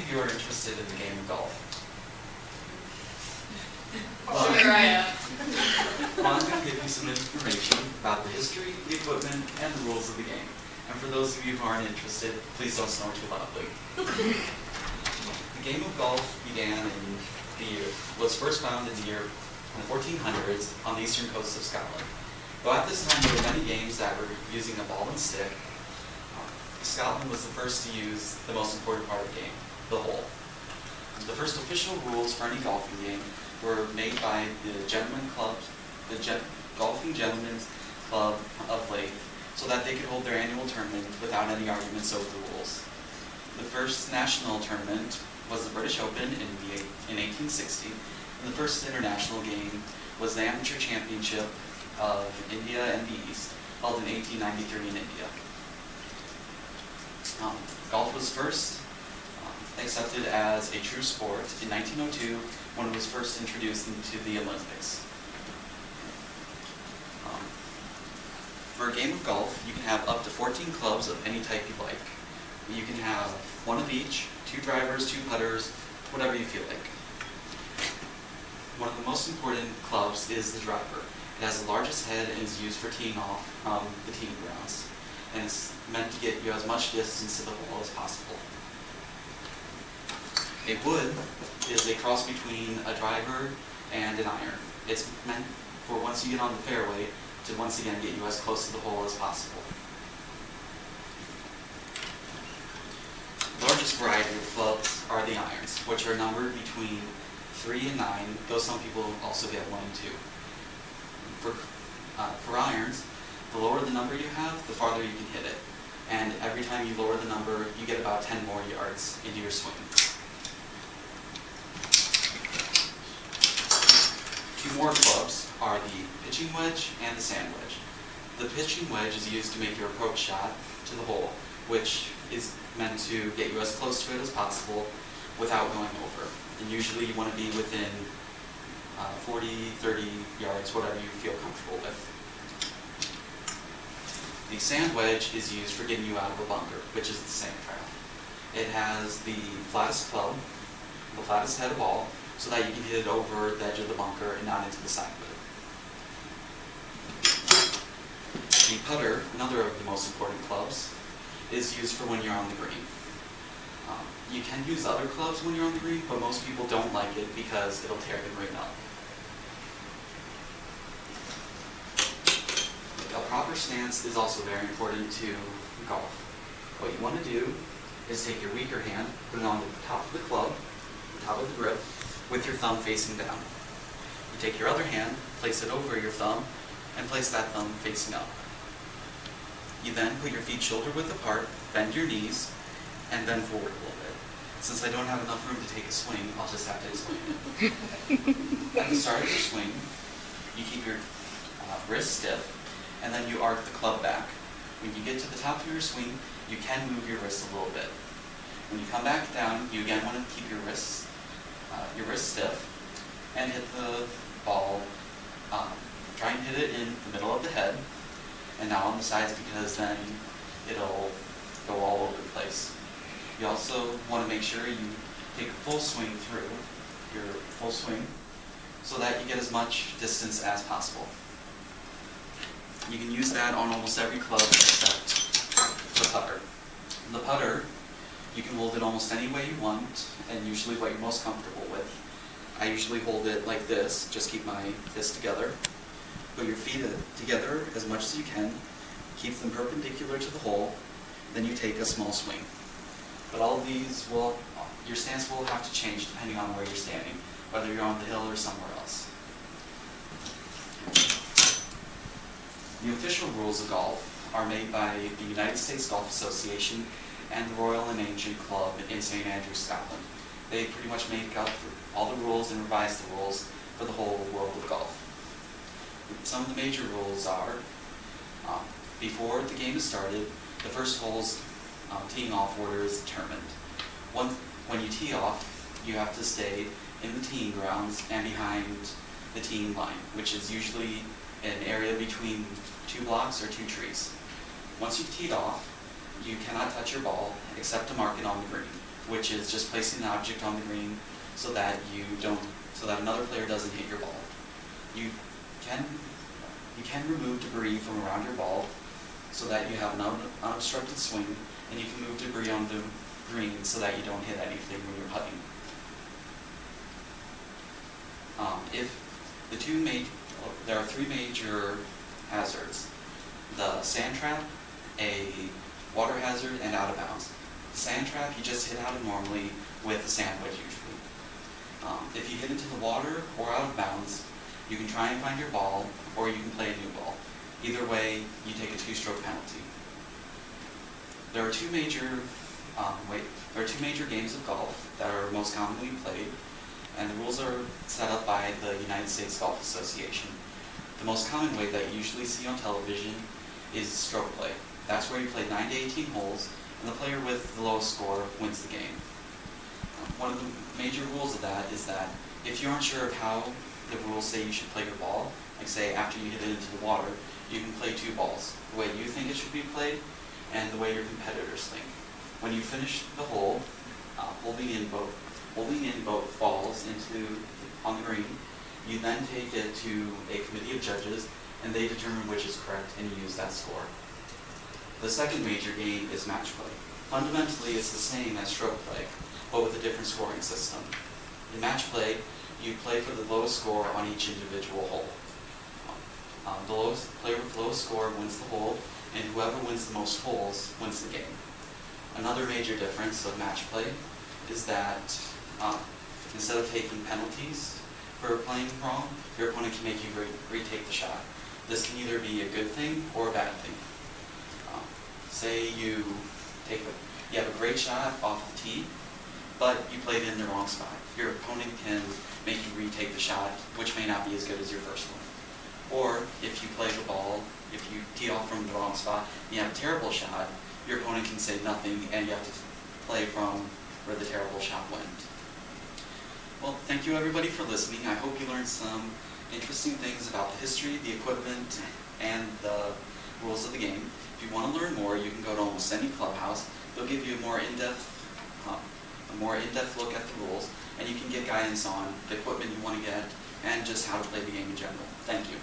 you are interested in the game of golf? Sure I am. Well, I'm going to give you some information about the history, the equipment, and the rules of the game. And for those of you who aren't interested, please don't snore too loudly. The game of golf was first found in the 1400s on the eastern coast of Scotland. Though at this time there were many games that were using a ball and stick, Scotland was the first to use the most important part of the game, the hole. The first official rules for any golfing game were made by the Golfing Gentlemen's Club of Leith, so that they could hold their annual tournament without any arguments over the rules. The first national tournament was the British Open in 1860, and the first international game was the Amateur Championship of India and the East, held in 1893 in India. Golf was first accepted as a true sport in 1902 when it was first introduced into the Olympics. For a game of golf, you can have up to 14 clubs of any type you like. You can have one of each, 2 drivers, 2 putters, whatever you feel like. One of the most important clubs is the driver. It has the largest head and is used for teeing off the teeing grounds. And it's meant to get you as much distance to the hole as possible. A wood is a cross between a driver and an iron. It's meant for once you get on the fairway to once again get you as close to the hole as possible. The largest variety of clubs are the irons, which are numbered between 3 and 9, though some people also get 1 and 2. For irons, the lower the number you have, the farther you can hit it. And every time you lower the number, you get about 10 more yards into your swing. 2 more clubs are the pitching wedge and the sand wedge. The pitching wedge is used to make your approach shot to the hole, which is meant to get you as close to it as possible without going over. And usually you want to be within 40, 30 yards, whatever you feel comfortable with. The sand wedge is used for getting you out of a bunker, which is the sand trap. It has the flattest club, the flattest head of all, so that you can hit it over the edge of the bunker and not into the side of it. The putter, another of the most important clubs, is used for when you're on the green. You can use other clubs when you're on the green, but most people don't like it because it'll tear the green up. A proper stance is also very important to golf. What you want to do is take your weaker hand, put it on the top of the club, the top of the grip, with your thumb facing down. You take your other hand, place it over your thumb, and place that thumb facing up. You then put your feet shoulder width apart, bend your knees, and bend forward a little bit. Since I don't have enough room to take a swing, I'll just have to explain it. At the start of your swing, you keep your wrist stiff, and then you arc the club back. When you get to the top of your swing, you can move your wrist a little bit. When you come back down, you again want to keep your wrist stiff, and hit the ball. Try and hit it in the middle of the head, and not on the sides, because then it'll go all over the place. You also want to make sure you take a full swing through your full swing, so that you get as much distance as possible. You can use that on almost every club except the putter. The putter, you can hold it almost any way you want, and usually what you're most comfortable with. I usually hold it like this, just keep my fist together. Put your feet together as much as you can, keep them perpendicular to the hole, then you take a small swing. But all of these your stance will have to change depending on where you're standing, whether you're on the hill or somewhere else. The official rules of golf are made by the United States Golf Association and the Royal and Ancient Club in St. Andrews, Scotland. They pretty much make up all the rules and revise the rules for the whole world of golf. Some of the major rules are, before the game is started, the first hole's teeing off order is determined. When you tee off, you have to stay in the teeing grounds and behind the teeing line, which is usually an area between 2 blocks or 2 trees. Once you've teed off, you cannot touch your ball except to mark it on the green. which is just placing an object on the green so that another player doesn't hit your ball. You can remove debris from around your ball so that you have an unobstructed swing, and you can move debris on the green so that you don't hit anything when you're putting. There are three major hazards: the sand trap, a water hazard, and out of bounds. The sand trap, you just hit out of normally with a sand wedge usually. If you hit into the water or out of bounds, you can try and find your ball, or you can play a new ball. Either way, you take a 2-stroke penalty. There are two major games of golf that are most commonly played, and the rules are set up by the United States Golf Association. The most common way that you usually see on television is stroke play. That's where you play 9 to 18 holes, and the player with the lowest score wins the game. One of the major rules of that is that if you aren't sure of how the rules say you should play your ball, like say after you hit it into the water, you can play two balls, the way you think it should be played and the way your competitors think. When you finish the hole, holding in both balls on the green, you then take it to a committee of judges, and they determine which is correct and use that score. The second major game is match play. Fundamentally, it's the same as stroke play, but with a different scoring system. In match play, you play for the lowest score on each individual hole. The player with the lowest score wins the hole, and whoever wins the most holes wins the game. Another major difference of match play is that instead of taking penalties for playing wrong, your opponent can make you retake the shot. This can either be a good thing or a bad thing. Say you have a great shot off the tee, but you played it in the wrong spot. Your opponent can make you retake the shot, which may not be as good as your first one. Or if you play the ball, if you tee off from the wrong spot and you have a terrible shot, your opponent can say nothing and you have to play from where the terrible shot went. Well, thank you everybody for listening. I hope you learned some interesting things about the history, the equipment, and the rules of the game. If you want to learn more, you can go to almost any clubhouse. They'll give you a more in-depth look at the rules, and you can get guidance on the equipment you want to get and just how to play the game in general. Thank you.